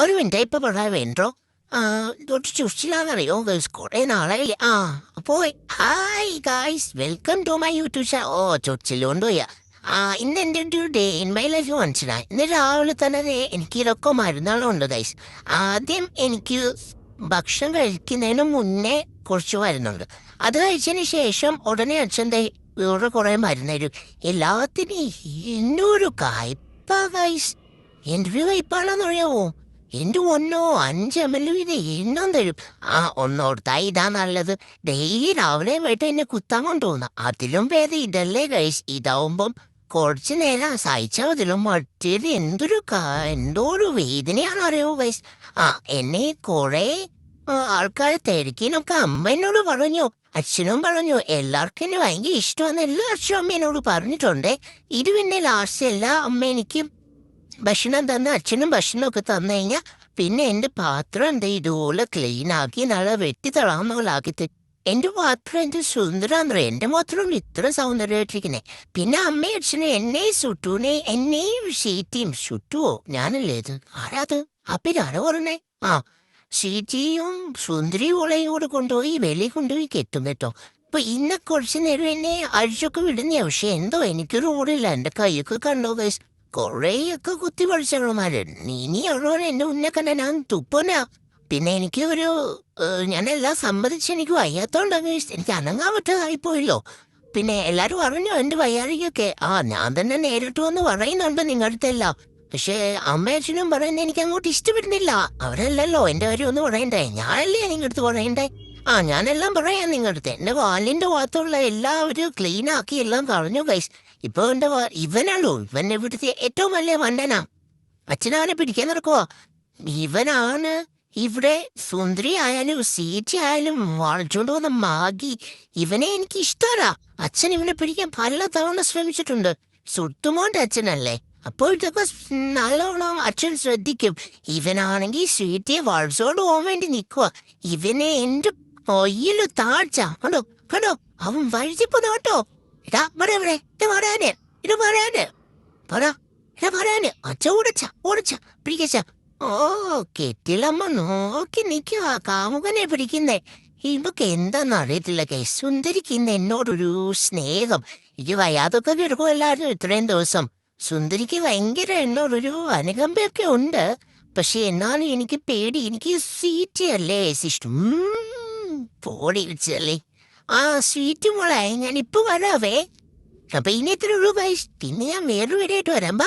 ഒരു മിനിറ്റ് ഇപ്പൊ പറയാവേണ്ടോ? തൊട്ട് ചുഷിലാന്നറിയോ ഗൈസ്, കുറെ നാളായി. പോയി. Hi guys, welcome to my YouTube channel. ചൊച്ചിലുകൊണ്ടുപോയ ഇന്ന് എൻ്റെ ഒരു ഡേ ഇൻ മൈ ലൈഫ് മനസ്സിലായി. ഇന്ന് രാവിലെ തന്നെ എനിക്ക് ഇതൊക്കെ മരുന്നുകളുണ്ട് ഗൈസ്. ആദ്യം എനിക്ക് ഭക്ഷണം കഴിക്കുന്നതിന് മുന്നേ കുറച്ച് മരുന്നുണ്ട്. അത് കഴിച്ചതിന് ശേഷം ഉടനെ അച്ഛൻ്റെ വേറെ കുറെ മരുന്ന് തരും. എല്ലാത്തിനും എന്നൊരു കായ്പാ ഗൈസ്. എന്തൊരു കയ്പാണെന്ന് അറിയാവോ? എന്റെ ഒന്നോ 5 ml ഇത് എണ്ണം തരും. ഒന്നോർത്താ ഇതാ നല്ലത്. ഡെയിലി രാവിലെ പോയിട്ട് എന്നെ കുത്താൻ കൊണ്ടുപോകുന്ന അതിലും ഭേദം ഇതല്ലേ ഗൈസ്. ഇതാവുമ്പം കുറച്ചു നേരം സഹിച്ചാൽ അതിലും മറ്റേത് എന്തോ ഒരു വേദനയാണോ അറിയോ ഗൈസ്. എന്നെ കുറെ ആൾക്കാർ തിരക്കിനൊക്കെ അമ്മ എന്നോട് പറഞ്ഞു, അച്ഛനും പറഞ്ഞു. എല്ലാവർക്കും എന്നെ ഭയങ്കര ഇഷ്ടമാണ്. എല്ലാ അച്ഛനും അമ്മ എന്നോട് പറഞ്ഞിട്ടുണ്ട്. ഇത് പിന്നെ ലാസ്റ്റ് എല്ലാ അമ്മ എനിക്കും ഭക്ഷണം തന്ന് അച്ഛനും ഭക്ഷണമൊക്കെ തന്നു കഴിഞ്ഞാൽ പിന്നെ എൻ്റെ പാത്രം എന്താ ഇതുപോലെ ക്ലീൻ ആക്കി നല്ല വെട്ടി തളാവുന്ന പോലെ ആക്കി. എൻ്റെ പാത്രം എന്ത് സുന്ദരാന്ന് പറയാം. എൻ്റെ പാത്രം ഇത്ര സൗന്ദര്യമായിട്ടിരിക്കുന്നേ. പിന്നെ അമ്മയും അച്ഛനും എന്നെ സുട്ടൂനെ എന്നെയും ഷീറ്റിയും സുട്ടുവോ ഞാനല്ലേ ഇത്? ആരാത്? അപ്പിനാരോ പറഞ്ഞേ. ഷീറ്റിയും സുന്ദരിയും ഓളയും കൂടെ കൊണ്ടുപോയി വെളി കൊണ്ടുപോയി കെട്ടും കേട്ടോ. അപ്പൊ ഇന്നെ കുറച്ചു നേരം എന്നെ അഴിച്ചൊക്കെ വിടുന്നേ. പക്ഷെ എന്തോ എനിക്കൊരു ഓടില്ല. എൻ്റെ കൈയൊക്കെ കണ്ടോ ഗൈസ്, കൊറേയൊക്കെ കുത്തി പഠിച്ചവന്മാര്. ഇനി ഉള്ളവരെ എന്റെ മുന്നേ കണ്ട ഞാൻ തുപ്പന. പിന്നെ എനിക്ക് ഞാനെല്ലാം സമ്മതിച്ച് എനിക്ക് വയ്യാത്തോണ്ടാണ്. എനിക്ക് അനങ്ങാൻ പറ്റാതായിപ്പോയല്ലോ. പിന്നെ എല്ലാരും പറഞ്ഞു എന്റെ വയ്യാഴികയൊക്കെ. ഞാൻ തന്നെ നേരിട്ട് വന്ന് പറയുന്നുണ്ട് നിങ്ങളുടെ അടുത്തെല്ലാം. പക്ഷെ അമ്മയച്ഛനും പറയുന്നത് എനിക്ക് അങ്ങോട്ട് ഇഷ്ടപ്പെടുന്നില്ല. അവരല്ലല്ലോ എന്റെ കാര്യം ഒന്ന് പറയണ്ടേ, ഞാനല്ലേ നിങ്ങളുടെ അടുത്ത് പറയണ്ടേ. ഞാനെല്ലാം പറയാം നിങ്ങളുടെ അടുത്ത്. എന്റെ വാലിന്റെ ഭാഗത്തുള്ള എല്ലാവരും ക്ലീൻ ആക്കി എല്ലാം കളഞ്ഞു ഗൈസ്. ഇപ്പൊ ഇവനാണല്ലോ ഇവൻ ഇവിടുത്തെ ഏറ്റവും വലിയ മണ്ടനാ. അച്ഛനവനെ പിടിക്കാൻ നടക്കുവാ. ഇവനാണ് ഇവിടെ സുന്ദരി ആയാലും സീറ്റി ആയാലും വളച്ചോണ്ട് വന്ന മാഗി. ഇവനെ എനിക്ക് ഇഷ്ടമല്ല. അച്ഛൻ ഇവനെ പിടിക്കാൻ പല തവണ ശ്രമിച്ചിട്ടുണ്ട്. സുട്ടുമോന്റെ അച്ഛനല്ലേ, അപ്പോൾ ഇതൊക്കെ നല്ലോണം അച്ഛൻ ശ്രദ്ധിക്കും. ഇവനാണെങ്കിൽ സ്വീറ്റിയെ വളച്ചോണ്ട് പോകാൻ വേണ്ടി നിൽക്കുക. ഇവനെ എന്റെ കൊയ്യില് താഴ്ച കണ്ടോ കണ്ടോ, അവൻ വഴുതിപ്പോന്നു കേട്ടോ. ഇതാ പറയാ ഇത് പറയാന് ഇത് പറയാന് പറയാന് അച്ഛ ഓടച്ച പിടിക്കച്ച. കെട്ടിലമ്മ നോക്കി നിൽക്കുക. കാമുകനെ പിടിക്കുന്നേ. ഇവക്ക് എന്താന്ന് അറിയത്തില്ല കേ. സുന്ദരിക്കുന്ന എന്നോടൊരു സ്നേഹം. എനിക്ക് വയ്യാതൊക്കെ കിടക്കുമല്ലായിരുന്നു ഇത്രയും ദിവസം. സുന്ദരിക്ക് ഭയങ്കര എന്നോടൊരു അനുകമ്പയൊക്കെ ഉണ്ട്. പക്ഷെ എന്നാലും എനിക്ക് പേടി. എനിക്ക് സീറ്റ് അല്ലേ ഇഷ്ടം. പോടി വെച്ചല്ലേ. സ്വീറ്റ് മോളെ, ഞാനിപ്പോ വരാവേ. അപ്പൊ ഇനി എത്ര രൂപ? പിന്നെ ഞാൻ വേറൊരു വീടായിട്ട് വരാം.